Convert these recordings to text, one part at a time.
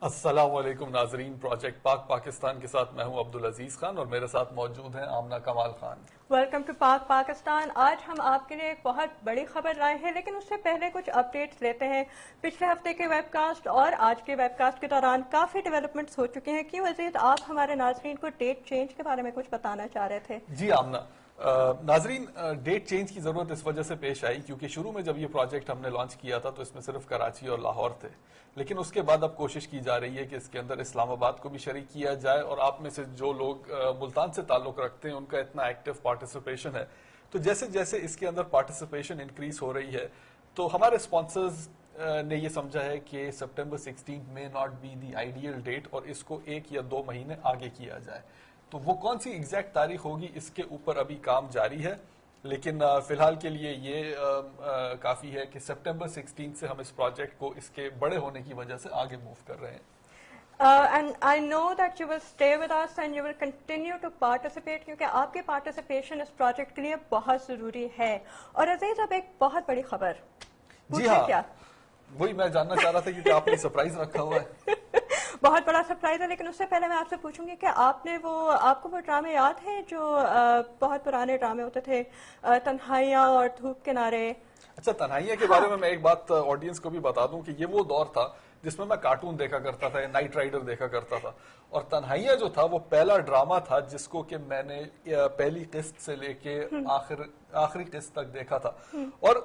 السلام علیکم ناظرین، پروجیکٹ پاک پاکستان کے ساتھ میں ہوں عبدالعزیز خان اور میرے ساتھ موجود ہیں آمنہ کمال خان۔ ویلکم ٹو پاک پاکستان۔ آج ہم آپ کے لیے ایک بہت بڑی خبر لائے ہیں، لیکن اس سے پہلے کچھ اپڈیٹس لیتے ہیں۔ پچھلے ہفتے کے ویب کاسٹ اور آج کے ویب کاسٹ کے دوران کافی ڈیولپمنٹس ہو چکی ہیں۔ کیوں عزیز، آپ ہمارے ناظرین کو ڈیٹ چینج کے بارے میں کچھ بتانا چاہ رہے تھے؟ جی آمنہ، ناظرین ڈیٹ چینج کی ضرورت اس وجہ سے پیش آئی کیونکہ شروع میں جب یہ پروجیکٹ ہم نے لانچ کیا تھا تو اس میں صرف کراچی اور لاہور تھے، لیکن اس کے بعد اب کوشش کی جا رہی ہے کہ اس کے اندر اسلام آباد کو بھی شریک کیا جائے، اور آپ میں سے جو لوگ ملتان سے تعلق رکھتے ہیں ان کا اتنا ایکٹیو پارٹیسپیشن ہے، تو جیسے جیسے اس کے اندر پارٹیسپیشن انکریز ہو رہی ہے تو ہمارے اسپانسرز نے یہ سمجھا ہے کہ سپٹمبر 16 میں not be the ideal date اور اس کو 1 یا 2 مہینے آگے کیا جائے۔ تو وہ کون سی ایگزیکٹ تاریخ ہوگی اس کے اوپر ابھی کام جاری ہے، لیکن فی الحال کے لیے یہ کافی ہے کہ سپٹمبر 16 سے ہم اس پروجیکٹ کو اس کے بڑے ہونے کی وجہ سے آگے موو کر رہے ہیں۔ And I know that you will stay with us and you will continue to participate کیونکہ آپ کی پارٹیسپیشن اس پروجیکٹ کے لیے بہت ضروری ہے۔ اور عزیز، اب ایک بہت بڑی خبر، جی ہاں، کیا وہی میں جاننا چاہ رہا تھا کیونکہ آپ نے سرپرائز رکھا ہوا ہے۔ بہت بڑا سرپرائز ہے، لیکن اس سے پہلے میں آپ سے پوچھوں گی کہ آپ کو وہ ڈرامے یاد ہیں جو بہت پرانے ڈرامے ہوتے تھے، تنہائیاں اور دھوپ کنارے؟ اچھا، تنہائیاں کے بارے میں ایک بات آڈینس کو بھی بتا دوں کہ یہ وہ دور تھا جس میں کارٹون دیکھا کرتا تھا یا نائٹ رائڈر دیکھا کرتا تھا، اور تنہائیاں جو تھا وہ پہلا ڈراما تھا جس کو کہ میں نے پہلی قسط سے لے کے آخری قسط تک دیکھا تھا، اور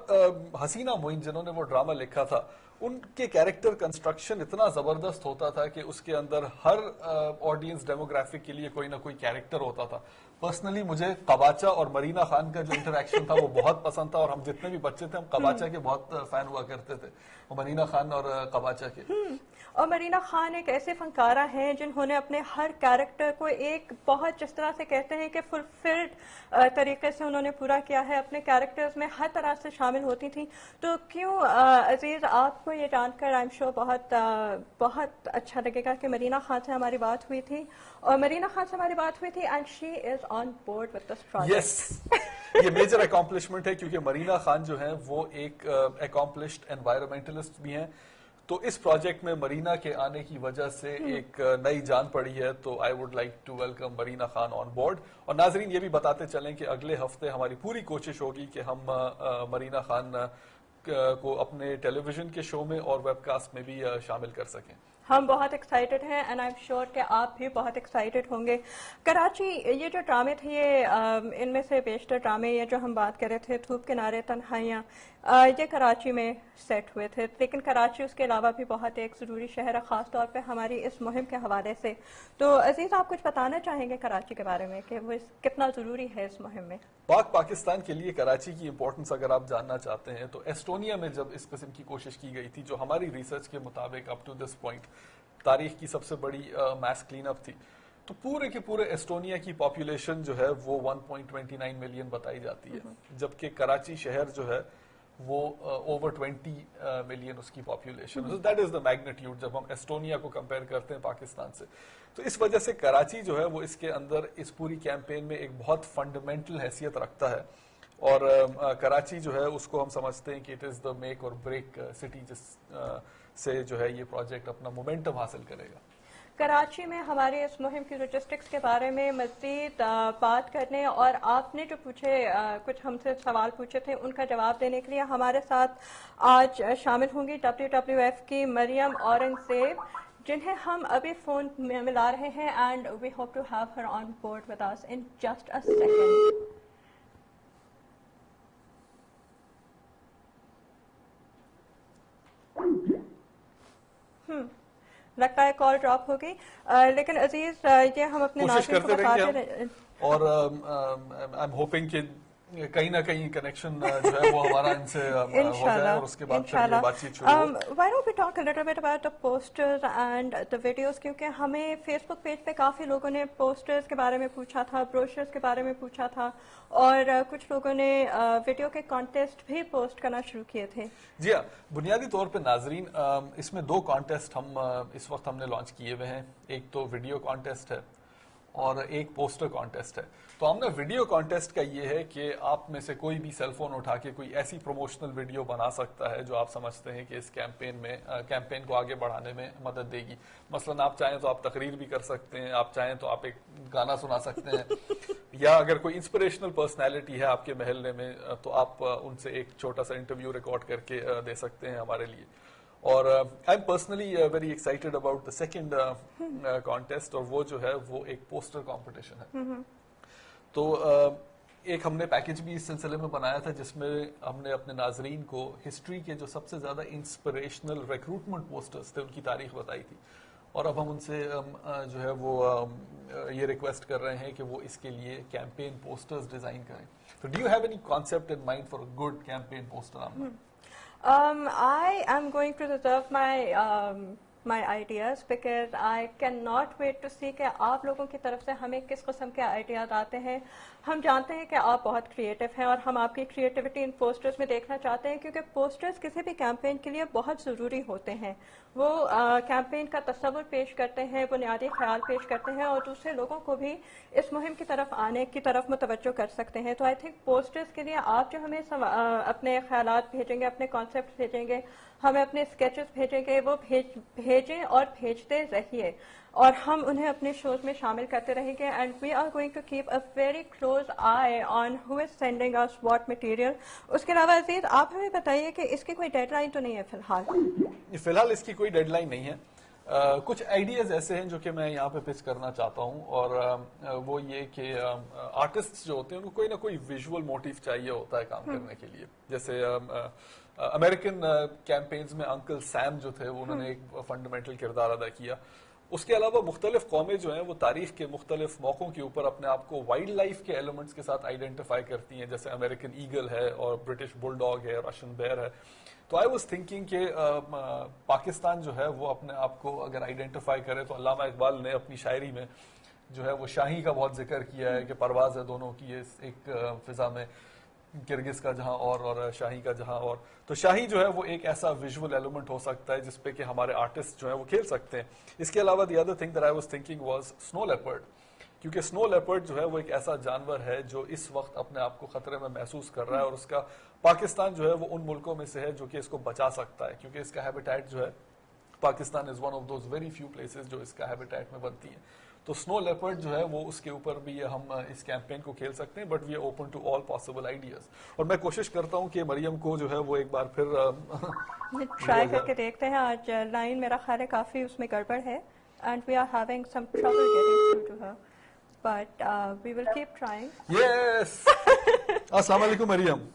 حسینہ معین جنہوں نے وہ ڈراما لکھا تھا ان کے کیریکٹر کنسٹرکشن اتنا زبردست ہوتا تھا کہ اس کے اندر ہر آڈینس ڈیموگرافک کے لیے کوئی نہ کوئی کیریکٹر ہوتا تھا۔ پرسنلی مجھے قباچہ اور مرینا خان کا جو انٹریکشن تھا وہ بہت پسند تھا، اور ہم جتنے بھی بچے تھے ہم قباچہ کے بہت فین ہوا کرتے تھے، مرینا خان اور قباچہ کے۔ اور مرینا خان ایک ایسے فنکارہ ہیں جنہوں نے اپنے ہر کیریکٹر کو ایک بہت، جس طرح سے کہتے ہیں کہ فلفلڈ طریقے سے انہوں نے پورا کیا ہے، اپنے کیریکٹرز میں ہر طرح سے شامل ہوتی تھیں۔ تو کیوں عزیز، آپ کو یہ جان کر آئی ایم شیور بہت اچھا لگے گا کہ مرینا خان سے ہماری بات ہوئی تھی، اور مرینا خان سے ہماری بات ہوئی تھی and she is on board with this project. Yes, یہ میجر اکامپلشمنٹ ہے کیونکہ مرینا خان جو ہیں وہ ایک اکامپلشڈ انوائرمنٹلسٹ بھی ہیں، تو اس پروجیکٹ میں مرینا کے آنے کی وجہ سے ایک نئی جان پڑی ہے، تو I would like to welcome Marina Khan on board. اور ناظرین یہ بھی بتاتے چلیں کہ اگلے ہفتے ہماری پوری کوشش ہوگی کہ ہم مرینا خان کو اپنے ٹیلی ویژن کے شو میں اور ویب کاسٹ میں بھی شامل کر سکیں۔ ہم بہت ایکسائٹیڈ ہیں اینڈ آئی ایم شیور کہ آپ بھی بہت ایکسائٹیڈ ہوں گے۔ کراچی، یہ جو ڈرامے تھے، یہ ان میں سے بیشتر ڈرامے یہ جو ہم بات کر رہے تھے، دھوپ کنارے، تنہائیاں، یہ کراچی میں سیٹ ہوئے تھے، لیکن کراچی اس کے علاوہ بھی بہت ایک ضروری شہر ہے، خاص طور پہ ہماری اس مہم کے حوالے سے۔ تو عزیز، آپ کچھ بتانا چاہیں گے کراچی کے بارے میں کہ وہ کتنا ضروری ہے اس مہم میں؟ پاک پاکستان کے لیے کراچی کی امپورٹنس اگر آپ جاننا چاہتے ہیں تو ایسٹونیا میں جب اس قسم کی کوشش کی گئی تھی، جو ہماری ریسرچ کے مطابق اپ ٹو دس پوائنٹ تاریخ کی سب سے بڑی میس کلین اپ تھی، تو پورے کے پورے ایسٹونیا کی پاپولیشن جو ہے وہ 1.29 ملین بتائی جاتی ہے، جبکہ کراچی شہر جو ہے وہ اوور 20 ملین اس کی population, that is the magnitude جب ہم ایسٹونیا کو کمپیئر کرتے ہیں پاکستان سے۔ تو اس وجہ سے کراچی جو ہے وہ اس کے اندر اس پوری کیمپین میں ایک بہت فنڈامنٹل حیثیت رکھتا ہے، اور کراچی جو ہے اس کو ہم سمجھتے ہیں کہ اٹ از دا میک اور بریک سٹی، جس سے جو ہے یہ پروجیکٹ اپنا مومنٹم حاصل کرے گا۔ کراچی میں ہماری اس مہم کی لوجسٹکس کے بارے میں مزید بات کرنے اور آپ نے جو کچھ ہم سے سوال پوچھے تھے ان کا جواب دینے کے لیے ہمارے ساتھ آج شامل ہوں گی WWF کی مریم اورنگزیب، جنہیں ہم ابھی فون میں ملا رہے ہیں، and we hope to have her on board with us in just a second. لگتا ہے کال ڈراپ ہو گئی، لیکن عزیز یہ ہم اپنے ناظرین کو بتاتے رہے، اور آئی ایم ہوپنگ کہ کہیں نہ کہیں کنیکشن جو ہے وہ ہمارا ان سے ہو جائے اور اس کے بعد پھر بات چیت شروع ہو۔ Why don't we talk a little bit about the posters and the videos، کیونکہ ہمیں فیس بک پیج پہ کافی لوگوں نے پوسٹرز کے بارے میں پوچھا تھا، بروشرز کے بارے میں پوچھا تھا، اور کچھ لوگوں نے ویڈیو کے کانٹیسٹ بھی پوسٹ کرنا شروع کیے تھے۔ جی ہاں، بنیادی طور پہ ناظرین اس میں 2 کانٹیسٹ ہم اس وقت ہم نے لانچ کیے ہوئے ہیں، ایک تو ویڈیو کانٹیسٹ ہے اور ایک پوسٹر کانٹیسٹ ہے. تو ہم نے ویڈیو کانٹیسٹ کا یہ ہے کہ آپ میں سے کوئی بھی سیل فون اٹھا کے کوئی ایسی پروموشنل ویڈیو بنا سکتا ہے جو آپ سمجھتے ہیں کہ اس کیمپین کو آگے بڑھانے میں مدد دے گی. مثلا آپ چاہیں تو آپ تقریر بھی کر سکتے ہیں, آپ چاہیں تو آپ ایک گانا سنا سکتے ہیں, یا اگر کوئی انسپریشنل پرسنالٹی ہے آپ کے محلے میں تو آپ ان سے ایک چھوٹا سا انٹرویو ریکارڈ کر کے دے سکتے ہیں ہمارے لیے. اور I am personally very excited about the second contest, اور وہ جو ہے وہ ایک پوسٹر کمپٹیشن ہے. تو ایک ہم نے پیکج بھی اس سلسلے میں بنایا تھا جس میں ہم نے اپنے ناظرین کو ہسٹری کے جو سب سے زیادہ انسپریشنل ریکروٹمنٹ پوسٹرز تھے ان کی تاریخ بتائی تھی, اور اب ہم ان سے جو ہے وہ یہ ریکویسٹ کر رہے ہیں کہ وہ اس کے لیے کیمپین پوسٹرز ڈیزائن کریں. تو do you have any concept in mind for a good campaign poster? I am going to reserve my ideas because I cannot wait to see کہ آپ لوگوں کی طرف سے ہمیں کس قسم کے آئیڈیاز آتے ہیں. ہم جانتے ہیں کہ آپ بہت کریٹو ہیں اور ہم آپ کی کریٹیوٹی ان پوسٹرز میں دیکھنا چاہتے ہیں, کیونکہ پوسٹرز کسی بھی کیمپین کے لیے بہت ضروری ہوتے ہیں. وہ کیمپین کا تصور پیش کرتے ہیں, بنیادی خیال پیش کرتے ہیں, اور دوسرے لوگوں کو بھی اس مہم کی طرف آنے کی طرف متوجہ کر سکتے ہیں. تو آئی تھنک پوسٹرز کے لیے آپ جو ہمیں اپنے خیالات بھیجیں گے, اپنے کانسیپٹ بھیجیں گے, ہمیں اپنے اسکیچز بھیجیں گے, وہ بھیجیں اور بھیجتے رہیے, اور ہم انہیں اپنے شوز میں شامل کرتے رہیں گے. And we are going to keep a very close eye on who is sending us what material. اس کے علاوہ عزیز آپ ہمیں بتائیے کہ اس کی کوئی ڈیڈ لائن تو نہیں ہے فی الحال اس کی کوئی ڈیڈ لائن نہیں ہے. کچھ آئیڈیاز ایسے ہیں جو کہ میں یہاں پہ پچ کرنا چاہتا ہوں, اور وہ یہ کہ آرٹسٹ جو ہوتے ہیں ان کو کوئی نہ کوئی ویژول موٹیو چاہیے ہوتا ہے کام کرنے کے لیے. جیسے امریکن کیمپینز میں انکل سیم جو تھے انہوں نے ایک فنڈامنٹل کردار ادا کیا. اس کے علاوہ مختلف قومیں جو ہیں وہ تاریخ کے مختلف موقعوں کے اوپر اپنے آپ کو وائلڈ لائف کے ایلیمنٹس کے ساتھ آئیڈینٹیفائی کرتی ہیں, جیسے امریکن ایگل ہے اور برٹش بل ڈاگ ہے, رشین بیئر ہے. تو آئی واز تھنکنگ کہ پاکستان جو ہے وہ اپنے آپ کو اگر آئیڈینٹیفائی کرے تو علامہ اقبال نے اپنی شاعری میں جو ہے وہ شاہی کا بہت ذکر کیا ہے کہ پرواز ہے دونوں کی ایک فضا میں, کرگز کا جہاں اور شاہی کا جہاں اور. تو شاہی جو ہے وہ ایک ایسا ویژول ایلیمنٹ ہو سکتا ہے جس پہ کہ ہمارے آرٹسٹ جو ہیں وہ کھیل سکتے ہیں. اس کے علاوہ the other thing that I was thinking was سنو لیپرڈ, کیونکہ سنو لیپرڈ جو ہے وہ ایک ایسا جانور ہے جو اس وقت اپنے آپ کو خطرے میں محسوس کر رہا ہے, اور اس کا پاکستان جو ہے وہ ان ملکوں میں سے ہے جو کہ اس کو بچا سکتا ہے, کیونکہ اس کا ہیبیٹیٹ جو ہے Pakistan is one of those very few places جو اس کا ہیبیٹیٹ میں بنتی ہیں. تو سنو لیپرڈ جو ہے وہ اس کے اوپر بھی ہم اس کیمپین کو کھیل سکتے ہیں, but we are open to all possible ideas. اور میں کوشش کرتا ہوں کہ مریم کو جو ہے وہ ایک بار پھر ٹرائی کر کے دیکھتے ہیں. آج لائن میرا خیال ہے کافی اس میں گڑبڑ ہے, and we are having some trouble getting through to her, but we will keep trying. Yes, السلام علیکم مریم.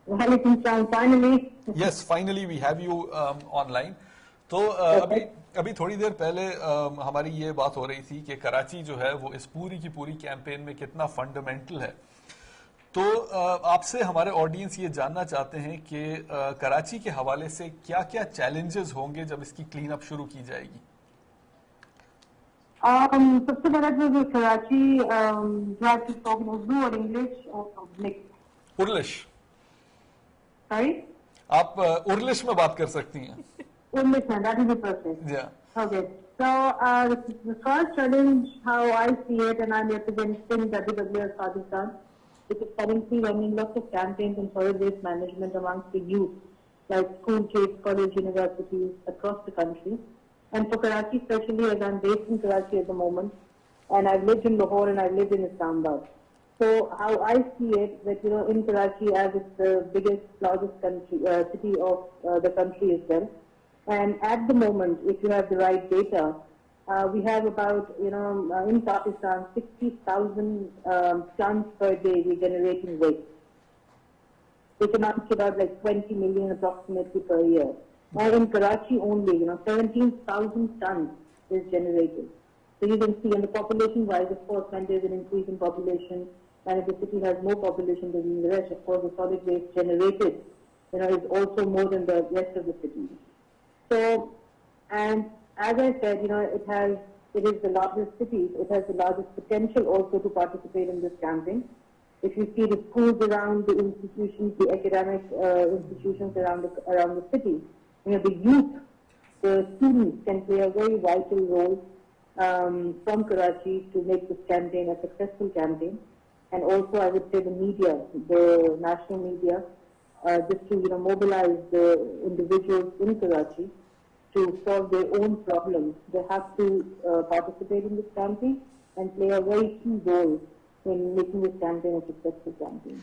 وعلیکم السلام. Finally yes, finally we have you on line. تو ابھی تھوڑی دیر پہلے ہماری یہ بات ہو رہی تھی کہ کراچی جو ہے وہ اس پوری کی پوری کیمپین میں کتنا فنڈامنٹل ہے. تو آپ سے ہمارے آڈینس یہ جاننا چاہتے ہیں کہ کراچی کے حوالے سے کیا کیا چیلنجز ہوں گے جب اس کی کلین اپ شروع کی جائے گی؟ سب سے پہلے جو کراچی اردو اور انگلش اور ارلش, آپ ارلش میں بات کر سکتی ہیں. English, that is the process. Yeah. Okay. So the first challenge, how I see it, and I'm representing WWF Pakistan, which is currently running lots of campaigns on solid waste management amongst the youth, like school kids, college, universities across the country. And for Karachi especially, as I'm based in Karachi at the moment, and I've lived in Lahore and I've lived in Islamabad. So how I see it, that in Karachi, as it's the biggest, largest country, city of the country as well. And at the moment, if you have the right data, we have about, in Pakistan, 60,000 tons per day we're generating waste, which amounts to about like 20 million approximately per year. Now in Karachi only, 17,000 tons is generated. So you can see, and the population-wise, of course, when there's an increase in population, and if the city has more population than the rest, of course, the solid waste generated, is also more than the rest of the city. So, and as I said, it is the largest city. It has the largest potential also to participate in this campaign. If you see the schools around the institutions, the academic institutions around the city, the youth, the students can play a very vital role from Karachi to make this campaign a successful campaign. And also, I would say the media, the national media, just to mobilize the individuals in Karachi to solve their own problems. They have to participate in this campaign and play a very key role in making this campaign a successful campaign.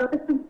25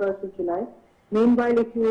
1st of July. Meanwhile, if you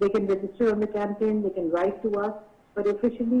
They can register on the campaign, they can write to us, but officially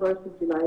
1st of July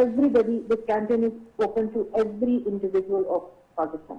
Everybody, this campaign is open to every individual of Pakistan.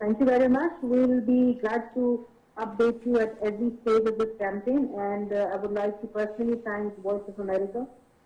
Thank you very much. We will be glad to update you at every stage of this campaign, and I would like to personally thank Voice of America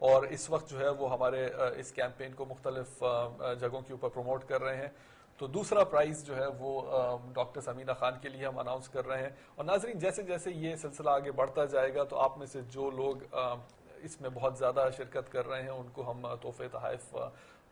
اور اس وقت جو ہے وہ ہمارے اس campaign کو مختلف جگہوں کے اوپر پروموٹ کر رہے ہیں. تو دوسرا پرائز جو ہے وہ ڈاکٹر سمینہ خان کے لیے ہم اناؤنس کر رہے ہیں. اور ناظرین جیسے جیسے یہ سلسلہ آگے بڑھتا جائے گا تو آپ میں سے جو لوگ اس میں بہت زیادہ شرکت کر رہے ہیں ان کو ہم تحفے تحائف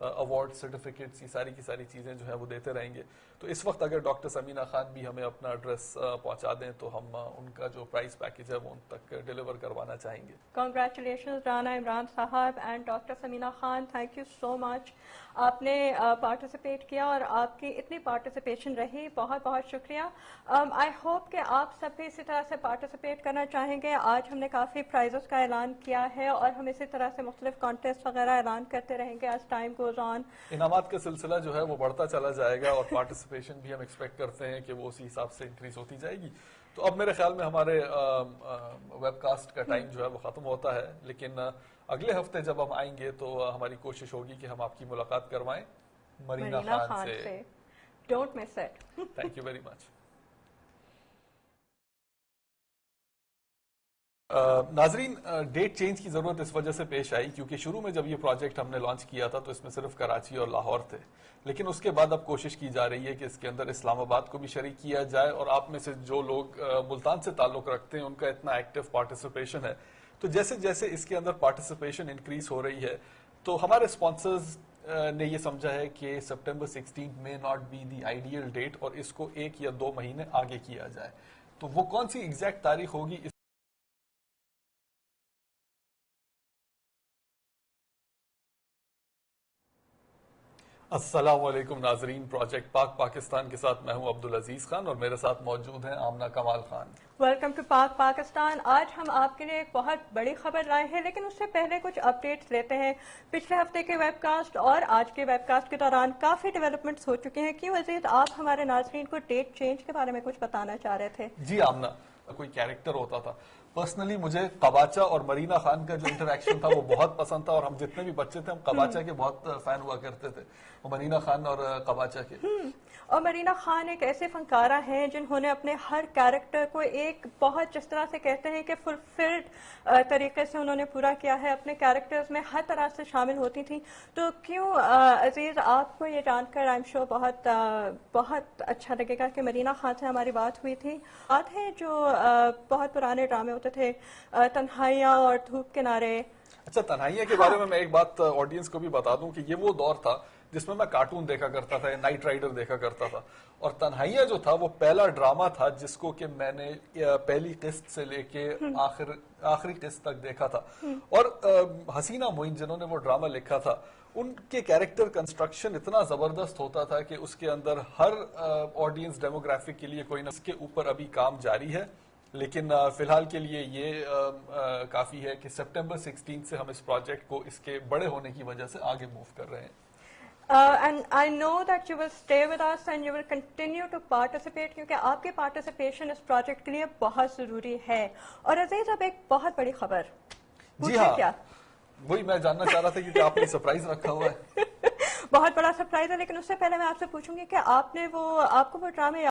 ایوارڈ سرٹیفکیٹس یہ ساری کی ساری چیزیں جو ہیں وہ دیتے رہیں گے. تو اس وقت اگر ڈاکٹر سمینہ خان بھی ہمیں اپنا ایڈریس پہنچا دیں تو ہم ان کا جو پرائز پیکج ہے وہ ان تک ڈیلیور کروانا چاہیں گے. Congratulations Rana Imran Sahab and doctor Samina Khan, thank you so much. آپ نے پارٹیسپیٹ کیا اور آپ کی اتنی پارٹیسپیشن رہی, بہت بہت شکریہ. آئی ہوپ کہ آپ سب بھی اسی طرح سے پارٹیسپیٹ کرنا چاہیں گے. آج ہم نے کافی پرائزز کا اعلان کیا ہے اور ہم اسی طرح سے مختلف کانٹیسٹ وغیرہ اعلان کرتے رہیں گے ایز ٹائم گوز آن. انعامات کا سلسلہ جو ہے وہ بڑھتا چلا جائے گا اور پارٹیسپیشن بھی ہم ایکسپیکٹ کرتے ہیں کہ وہ اسی حساب سے انکریز ہوتی جائے گی. تو اب میرے خیال میں ہمارے ویب کاسٹ کا ٹائم جو ہے وہ ختم ہوتا ہے, لیکن اگلے ہفتے جب ہم آئیں گے تو ہماری کوشش ہوگی کہ ہم آپ کی ملاقات کروائیں مرینا خان سے. Don't miss it. Thank you very much. ناظرین ڈیٹ چینج کی ضرورت اس وجہ سے پیش آئی کیونکہ شروع میں جب یہ پروجیکٹ ہم نے لانچ کیا تھا تو اس میں صرف کراچی اور لاہور تھے, لیکن اس کے بعد اب کوشش کی جا رہی ہے کہ اس کے اندر اسلام آباد کو بھی شریک کیا جائے. اور آپ میں سے جو لوگ ملتان سے تعلق رکھتے ہیں ان کا اتنا ایکٹیو پارٹیسپیشن ہے, تو جیسے جیسے اس کے اندر پارٹیسپیشن انکریز ہو رہی ہے تو ہمارے اسپانسرز نے یہ سمجھا ہے کہ سپٹمبر 16 میں not be the ideal date اور اس کو 1 یا 2 مہینے آگے کیا جائے. تو وہ کون سی ایگزیکٹ تاریخ ہوگی السلام علیکم ناظرین. پروجیکٹ پاک پاکستان کے ساتھ میں ہوں عبدالعزیز خان اور میرے ساتھ موجود ہیں آمنہ کمال خان. ویلکم ٹو پاک پاکستان. آج ہم آپ کے لیے ایک بہت بڑی خبر لائے ہیں, لیکن اس سے پہلے کچھ اپڈیٹس لیتے ہیں. پچھلے ہفتے کے ویب کاسٹ اور آج کے ویب کاسٹ کے دوران کافی ڈیولپمنٹس ہو چکے ہیں. کیوں عزیز, آپ ہمارے ناظرین کو ڈیٹ چینج کے بارے میں کچھ بتانا چاہ رہے تھے؟ جی آمنہ, کوئی کیریکٹر ہوتا تھا. پرسنلی مجھے قباچہ اور مرینا خان کا جو انٹریکشن تھا وہ بہت پسند تھا, اور ہم جتنے بھی بچے تھے ہم قباچہ کے بہت فین ہوا کرتے تھے, مرینا خان اور قباچہ کے. اور مرینا خان ایک ایسے فنکارہ ہیں جنہوں نے اپنے ہر کیریکٹر کو ایک بہت, جس طرح سے کہتے ہیں کہ فلفلڈ طریقے سے انہوں نے پورا کیا ہے. اپنے کیریکٹرز میں ہر طرح سے شامل ہوتی تھیں. تو کیوں عزیز, آپ کو یہ جان کر آئی ایم شور بہت اچھا لگے گا کہ مرینا خان سے ہماری بات ہوئی تھی. بات ہے جو بہت پرانے ڈرامے ہوتے تھے, تنہائیاں اور دھوپ کنارے. اچھا, تنہائیاں کے بارے میں ایک بات آڈینس کو بھی بتا دوں کہ یہ وہ دور تھا جس میں کارٹون دیکھا کرتا تھا, نائٹ رائڈر دیکھا کرتا تھا, اور تنہائیاں جو تھا وہ پہلا ڈراما تھا جس کو کہ میں نے پہلی قسط سے لے کے آخری قسط تک دیکھا تھا. اور حسینہ معین جنہوں نے وہ ڈراما لکھا تھا, ان کے کیریکٹر کنسٹرکشن اتنا زبردست ہوتا تھا کہ اس کے اندر ہر آڈینس ڈیموگرافک کے لیے کوئی نہ اس کے اوپر ابھی کام جاری ہے. لیکن فی الحال کے لیے یہ کافی ہے کہ سپٹمبر 16 سے ہم اس پروجیکٹ کو اس کے بڑے ہونے کی وجہ سے آگے موو کر رہے ہیں. And I know that you will stay with us and you will continue to participate, کیونکہ آپ کی پارٹیسپیشن اس پروجیکٹ کے لیے بہت ضروری ہے. اور عزیز, اب ایک بہت بڑی خبر. جی ہاں, کیا وہی میں جاننا چاہ رہا تھا کیونکہ آپ نے سرپرائز رکھا ہوا ہے. بہت بڑا سرپرائز ہے, لیکن اس سے پہلے میں آپ سے پوچھوں گی کہ آپ کو وہ ڈرامے